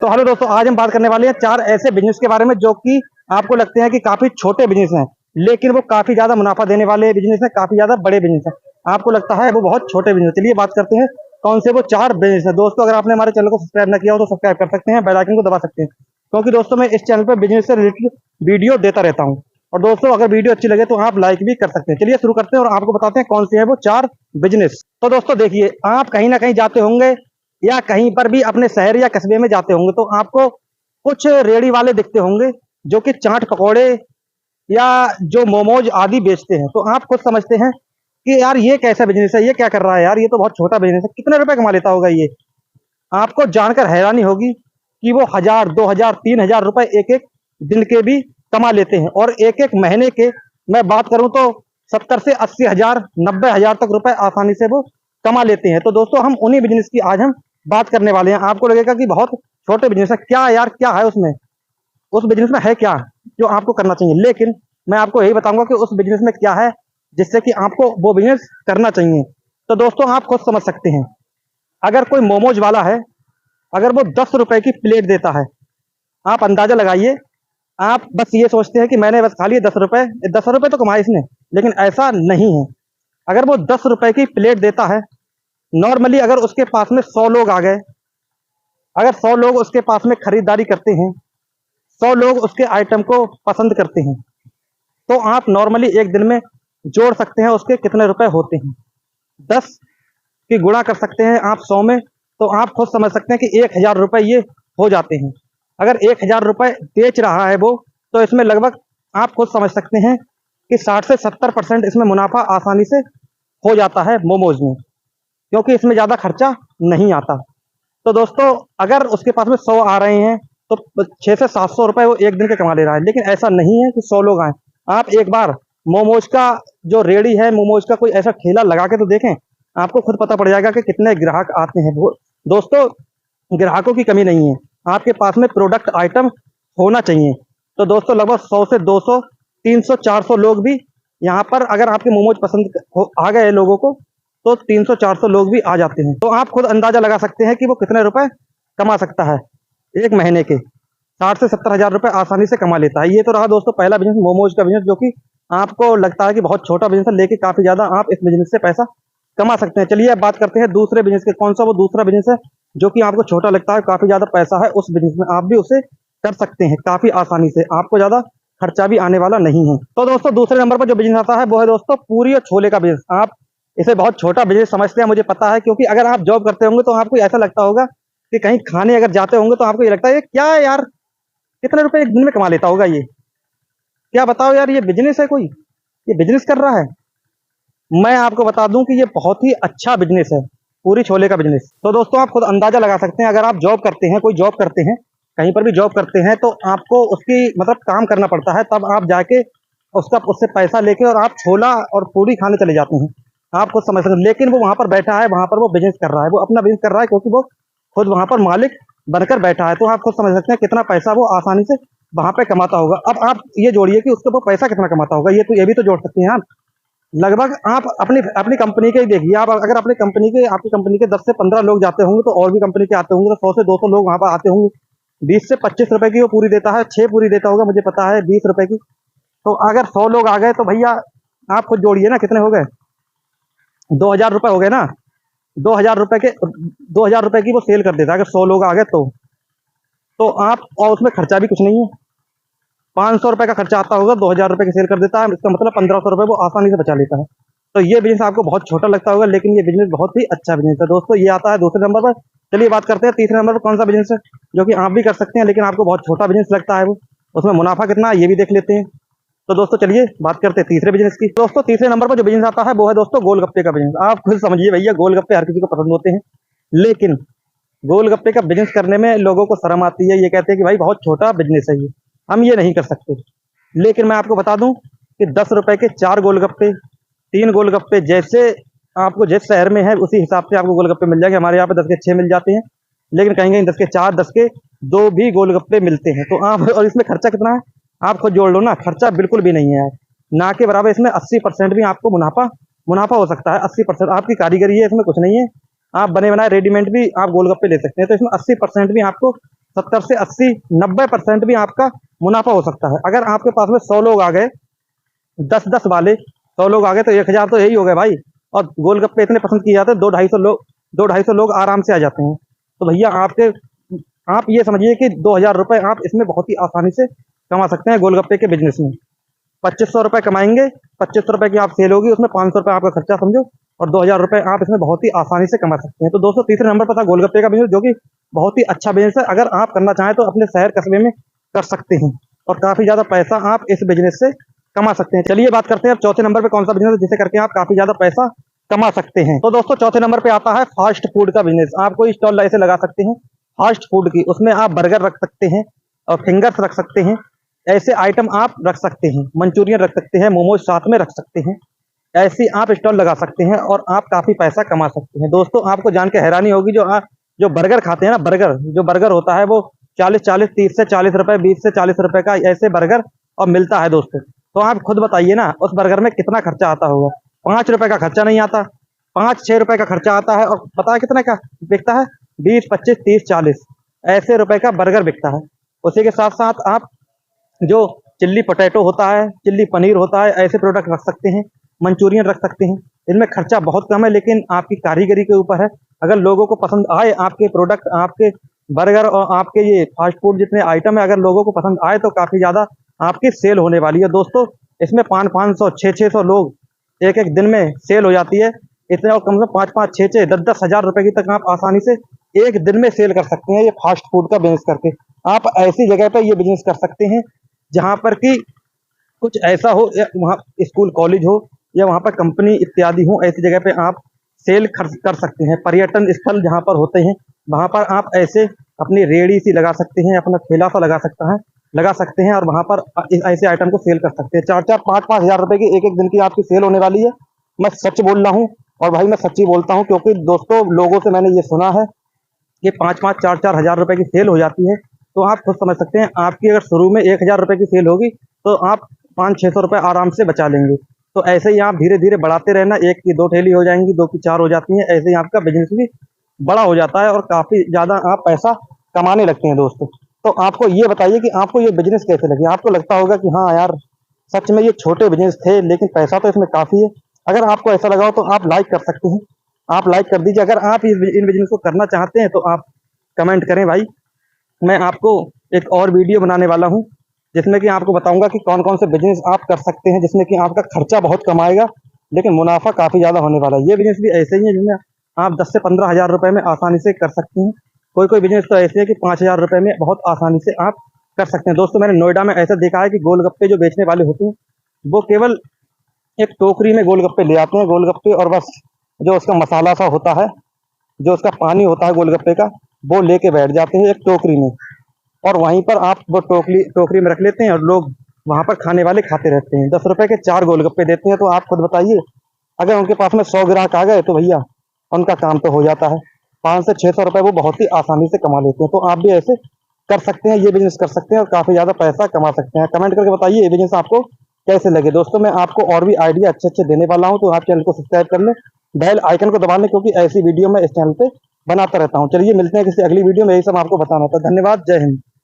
तो हेलो दोस्तों, आज हम बात करने वाले हैं 4 ऐसे बिजनेस के बारे में जो कि आपको लगते हैं कि काफी छोटे बिजनेस हैं, लेकिन वो काफी ज्यादा मुनाफा देने वाले बिजनेस हैं, काफी ज्यादा बड़े बिजनेस हैं। आपको लगता है वो बहुत छोटे बिजनेस। चलिए बात करते हैं कौन से वो 4 बिजनेस हैं। दोस्तों, अगर आपने हमारे चैनल को सब्सक्राइब ना किया हो तो सब्सक्राइब कर सकते हैं, बेल आइकन को दबा सकते हैं, क्योंकि दोस्तों मैं इस चैनल पर बिजनेस से रिलेटेड वीडियो देता रहता हूँ। और दोस्तों, अगर वीडियो अच्छी लगे तो आप लाइक भी कर सकते हैं। चलिए शुरू करते हैं और आपको बताते हैं कौन से हैं वो 4 बिजनेस। तो दोस्तों देखिए, आप कहीं ना कहीं जाते होंगे या कहीं पर भी अपने शहर या कस्बे में जाते होंगे तो आपको कुछ रेड़ी वाले दिखते होंगे जो कि चाट पकौड़े या जो मोमोज आदि बेचते हैं। तो आप खुद समझते हैं कि यार ये कैसा बिजनेस है, ये क्या कर रहा है यार, ये तो बहुत छोटा बिजनेस है, कितने रुपए कमा लेता होगा ये। आपको जानकर हैरानी होगी कि वो 1000, 2000, 3000 रुपए एक एक दिन के भी कमा लेते हैं। और एक एक महीने के मैं बात करूं तो 70 से 80,000, 90,000 तक रुपए आसानी से वो कमा लेते हैं। तो दोस्तों, हम उन्हीं बिजनेस की आज हम बात करने वाले हैं। आपको लगेगा कि बहुत छोटे बिजनेस है, क्या यार क्या है उसमें, उस बिजनेस में है क्या जो आपको करना चाहिए। लेकिन मैं आपको यही बताऊंगा कि उस बिजनेस में क्या है जिससे कि आपको वो बिजनेस करना चाहिए। तो दोस्तों, आप खुद समझ सकते हैं, अगर कोई मोमोज वाला है, अगर वो 10 रुपए की प्लेट देता है, आप अंदाजा लगाइए। आप बस ये सोचते हैं कि मैंने बस खा लिए 10 रुपए, 10 रुपए तो कमाए इसने, लेकिन ऐसा नहीं है। अगर वो 10 रुपए की प्लेट देता है, नॉर्मली अगर उसके पास में 100 लोग आ गए, अगर 100 लोग उसके पास में खरीदारी करते हैं, 100 लोग उसके आइटम को पसंद करते हैं, तो आप नॉर्मली एक दिन में जोड़ सकते हैं उसके कितने रुपए होते हैं। 10 की गुणा कर सकते हैं आप 100 में, तो आप खुद समझ सकते हैं कि 1000 रुपए ये हो जाते हैं। अगर 1000 रुपए बेच रहा है वो, तो इसमें लगभग आप खुद समझ सकते हैं कि 60 से 70% इसमें मुनाफा आसानी से हो जाता है मोमोज में, क्योंकि इसमें ज़्यादा खर्चा नहीं आता। तो दोस्तों, अगर उसके पास में 100 आ रहे हैं तो 6 से 700 रुपए वो एक दिन के कमा ले रहा है। लेकिन ऐसा नहीं है कि 100 लोग आए। आप एक बार मोमोज का जो रेडी है, मोमोज का कोई ऐसा ठेला लगा के तो देखें, आपको खुद पता पड़ जाएगा कि कितने ग्राहक आते हैं। वो दोस्तों, ग्राहकों की कमी नहीं है, आपके पास में प्रोडक्ट आइटम होना चाहिए। तो दोस्तों, लगभग 100 से 200, 300, 400 लोग भी यहाँ पर, अगर आपके मोमोज पसंद आ गए लोगों को, तो 300, 400 लोग भी आ जाते हैं। तो आप खुद अंदाजा लगा सकते हैं कि वो कितने रुपए कमा सकता है एक महीने के। 60 से 70,000 रुपए आसानी से कमा लेता है। ये तो रहा दोस्तों पहला बिजनेस, मोमोज का बिजनेस, जो कि आपको लगता है कि बहुत छोटा बिजनेस है, लेकिन काफी ज्यादा आप इस बिजनेस से पैसा कमा सकते हैं। चलिए अब बात करते हैं दूसरे बिजनेस के। कौन सा वो दूसरा बिजनेस है जो कि आपको छोटा लगता है, काफी ज्यादा पैसा है उस बिजनेस में, आप भी उसे कर सकते हैं काफी आसानी से, आपको ज्यादा खर्चा भी आने वाला नहीं है। तो दोस्तों, दूसरे नंबर पर जो बिजनेस आता है वो है दोस्तों पूरी और छोले का बिजनेस। आप इसे बहुत छोटा बिजनेस समझते हैं, मुझे पता है, क्योंकि अगर आप जॉब करते होंगे तो आपको ऐसा लगता होगा कि कहीं खाने अगर जाते होंगे तो आपको ये लगता है क्या है यार, कितने रुपए एक दिन में कमा लेता होगा ये, क्या बताओ यार, ये बिजनेस है कोई, ये बिजनेस कर रहा है। मैं आपको बता दूं कि ये बहुत ही अच्छा बिजनेस है, पूरी छोले का बिजनेस। तो दोस्तों, आप खुद अंदाजा लगा सकते हैं, अगर आप जॉब करते हैं, कोई जॉब करते हैं, कहीं पर भी जॉब करते हैं, तो आपको उसकी मतलब काम करना पड़ता है, तब आप जाके उसका उससे पैसा लेके और आप छोला और पूरी खाने चले जाते हैं। आप खुद समझ सकते हैं, लेकिन वो वहां पर बैठा है, वहां पर वो बिजनेस कर रहा है, वो अपना बिजनेस कर रहा है, क्योंकि वो खुद वहां पर मालिक बनकर बैठा है। तो आप खुद समझ सकते हैं कितना पैसा वो आसानी से वहां पे कमाता होगा। अब आप ये जोड़िए कि उसके वो पैसा कितना कमाता होगा, ये भी तो जोड़ सकते हैं आप। लगभग आप अपनी अपनी कंपनी के ही देखिए, आप अगर अपनी कंपनी के, आपकी कंपनी के 10 से 15 लोग जाते होंगे, तो और भी कंपनी के आते होंगे, तो 100 से 200 लोग वहां पर आते होंगे। 20 से 25 रुपए की वो पूरी देता है, 6 पूरी देता होगा, मुझे पता है, 20 रुपए की। तो अगर 100 लोग आ गए तो भैया आप खुद जोड़िए ना, कितने हो गए, 2000 रुपए हो गए ना। 2000 रुपए के 2000 रुपए की वो सेल कर देता है अगर 100 लोग आ गए तो आप, और उसमें खर्चा भी कुछ नहीं है, 500 रुपए का खर्चा आता होगा, 2000 रुपए की सेल कर देता है, इसका मतलब 1500 रुपए वो आसानी से बचा लेता है। तो ये बिजनेस आपको बहुत छोटा लगता होगा, लेकिन ये बिजनेस बहुत ही अच्छा बिजनेस है दोस्तों। ये आता है दूसरे नंबर पर। चलिए बात करते हैं तीसरे नंबर पर कौन सा बिजनेस है जो कि आप भी कर सकते हैं, लेकिन आपको बहुत छोटा बिजनेस लगता है, वो उसमें मुनाफा कितना है ये भी देख लेते हैं। तो दोस्तों चलिए बात करते हैं तीसरे बिजनेस की। दोस्तों, तीसरे नंबर पर जो बिजनेस आता है वो है दोस्तों गोलगप्पे का बिजनेस। आप खुद समझिए भैया, गोलगप्पे हर किसी को पसंद होते हैं, लेकिन गोलगप्पे का बिजनेस करने में लोगों को शर्म आती है, ये कहते हैं कि भाई बहुत छोटा बिजनेस है ये, हम ये नहीं कर सकते। लेकिन मैं आपको बता दूं कि 10 रुपए के 4 गोलगप्पे, 3 गोलगप्पे, जैसे आपको जिस शहर में है उसी हिसाब से आपको गोलगप्पे मिल जाएंगे। हमारे यहाँ पे 10 के 6 मिल जाते हैं, लेकिन कहीं कहीं 10 के 4, 10 के 2 भी गोलगप्पे मिलते हैं। तो आप, और इसमें खर्चा कितना है आप खुद जोड़ लो ना, खर्चा बिल्कुल भी नहीं है यार, ना के बराबर। इसमें 80% भी आपको मुनाफा हो सकता है। 80% आपकी कारीगरी है, इसमें कुछ नहीं है। आप बने बनाए रेडीमेड भी आप गोलगप्पे ले सकते हैं, तो इसमें 80% भी आपको 70 से 80-90% भी आपका मुनाफा हो सकता है। अगर आपके पास में 100 लोग आ गए, 10-10 वाले 100 लोग आ गए तो 1000 तो यही हो गए भाई। और गोलगप्पे इतने पसंद किए जाते हैं, 2-250 लोग आराम से आ जाते हैं। तो भैया आप ये समझिए कि 2000 रुपये आप इसमें बहुत ही आसानी से कमा सकते हैं गोलगप्पे के बिजनेस में। 2500 रुपये कमाएंगे, 2500 रुपये की आप सेल होगी, उसमें 500 रुपये आपका खर्चा समझो, और 2000 रुपये आप इसमें बहुत ही आसानी से कमा सकते हैं। तो दोस्तों, तीसरे नंबर पर था गोलगप्पे का बिजनेस, जो कि बहुत ही अच्छा बिजनेस है। अगर आप करना चाहें तो अपने शहर कस्बे में कर सकते हैं, और काफ़ी ज़्यादा पैसा आप इस बिजनेस से कमा सकते हैं। चलिए बात करते हैं अब चौथे नंबर पे कौन सा बिजनेस है जिसे करके आप काफ़ी ज़्यादा पैसा कमा सकते हैं। तो दोस्तों, चौथे नंबर पे आता है फास्ट फूड का बिजनेस। आप कोई स्टॉल ऐसे लगा सकते हैं फास्ट फूड की, उसमें आप बर्गर रख सकते हैं और फिंगर्स रख सकते हैं, ऐसे आइटम आप रख सकते हैं, मंचूरियन रख सकते हैं, मोमोज साथ में रख सकते हैं। ऐसी आप स्टॉल लगा सकते हैं और आप काफ़ी पैसा कमा सकते हैं। दोस्तों, आपको जान के हैरानी होगी, जो बर्गर खाते हैं ना, जो बर्गर होता है वो 40-40, 30 से 40 रुपए, 20 से 40 रुपए का ऐसे बर्गर और मिलता है दोस्तों। तो आप खुद बताइए ना, उस बर्गर में कितना खर्चा आता होगा। 5 रुपए का खर्चा नहीं आता, 5-6 रुपए का खर्चा आता है, और पता है कितने का बिकता है? 20, 25, 30, 40 ऐसे रुपए का बर्गर बिकता है। उसी के साथ साथ आप जो चिल्ली पोटैटो होता है, चिल्ली पनीर होता है, ऐसे प्रोडक्ट रख सकते हैं, मंचूरियन रख सकते हैं। इनमें खर्चा बहुत कम है, लेकिन आपकी कारीगरी के ऊपर है। अगर लोगों को पसंद आए आपके प्रोडक्ट, आपके बर्गर और आपके ये फास्ट फूड जितने आइटम है, अगर लोगों को पसंद आए तो काफ़ी ज़्यादा आपकी सेल होने वाली है। दोस्तों, इसमें 500-500, 600-600 लोग एक-एक दिन में सेल हो जाती है। इतने, और कम से कम 5-5, 6-6, 10-10 हज़ार रुपए की तक आप आसानी से एक दिन में सेल कर सकते हैं ये फास्ट फूड का बिजनेस करके। आप ऐसी जगह पर ये बिजनेस कर सकते हैं जहाँ पर कि कुछ ऐसा हो, या वहाँ स्कूल कॉलेज हो, या वहाँ पर कंपनी इत्यादि हो, ऐसी जगह पे आप सेल कर सकते हैं। पर्यटन स्थल जहाँ पर होते हैं, वहाँ पर आप ऐसे अपनी रेहड़ी सी लगा सकते हैं, अपना ठेला सा लगा सकते हैं, और वहाँ पर ऐसे आइटम को सेल कर सकते हैं। 4-4, 5-5 हज़ार रुपए की एक-एक दिन की आपकी सेल होने वाली है। मैं सच बोल रहा हूँ, और भाई मैं सच्ची बोलता हूँ, क्योंकि दोस्तों लोगों से मैंने ये सुना है कि 5-5, 4-4 हज़ार रुपए की सेल हो जाती है। तो आप खुद समझ सकते हैं, आपकी अगर शुरू में 1000 रुपए की सेल होगी तो आप 500-600 रुपए आराम से बचा लेंगे। तो ऐसे ही आप धीरे धीरे बढ़ाते रहना, 1 की 2 ठेली हो जाएंगी, 2 की 4 हो जाती हैं, ऐसे ही आपका बिजनेस भी बड़ा हो जाता है और काफ़ी ज़्यादा आप पैसा कमाने लगते हैं दोस्तों। तो आपको ये बताइए कि आपको ये बिजनेस कैसे लगे। आपको लगता होगा कि हाँ यार, सच में ये छोटे बिजनेस थे, लेकिन पैसा तो इसमें काफ़ी है। अगर आपको ऐसा लगा हो तो आप लाइक कर सकते हैं, आप लाइक कर दीजिए। अगर आप इन बिजनेस को करना चाहते हैं तो आप कमेंट करें भाई। मैं आपको एक और वीडियो बनाने वाला हूँ, जिसमें कि आपको बताऊंगा कि कौन कौन से बिजनेस आप कर सकते हैं, जिसमें कि आपका खर्चा बहुत कम आएगा, लेकिन मुनाफा काफ़ी ज़्यादा होने वाला है। ये बिजनेस भी ऐसे ही है जिसमें आप 10 से 15 हज़ार रुपये में आसानी से कर सकते हैं। कोई बिजनेस तो ऐसे है कि 5,000 रुपये में बहुत आसानी से आप कर सकते हैं। दोस्तों, मैंने नोएडा में ऐसा देखा है कि गोलगप्पे जो बेचने वाले होते हैं, वो केवल एक टोकरी में गोलगप्पे ले आते हैं, गोलगप्पे, और बस जो उसका मसाला सा होता है, जो उसका पानी होता है गोलगप्पे का, वो लेके बैठ जाते हैं एक टोकरी में, और वहीं पर आप वो टोकरी में रख लेते हैं, और लोग वहाँ पर खाने वाले खाते रहते हैं। 10 रुपए के 4 गोलगप्पे देते हैं। तो आप खुद बताइए, अगर उनके पास में 100 ग्राहक आ गए तो भैया उनका काम तो हो जाता है। 500 से 600 रुपये वो बहुत ही आसानी से कमा लेते हैं। तो आप भी ऐसे कर सकते हैं, ये बिजनेस कर सकते हैं और काफ़ी ज़्यादा पैसा कमा सकते हैं। कमेंट करके बताइए ये बिजनेस आपको कैसे लगे। दोस्तों, मैं आपको और भी आइडिया अच्छे देने वाला हूँ, तो आप चैनल को सब्सक्राइब कर लें, बेल आइकन को दबा लें, क्योंकि ऐसी वीडियो मैं इस चैनल पे बनाता रहता हूँ। चलिए मिलते हैं किसी अगली वीडियो में, यही सब आपको बताना था। धन्यवाद, जय हिंद।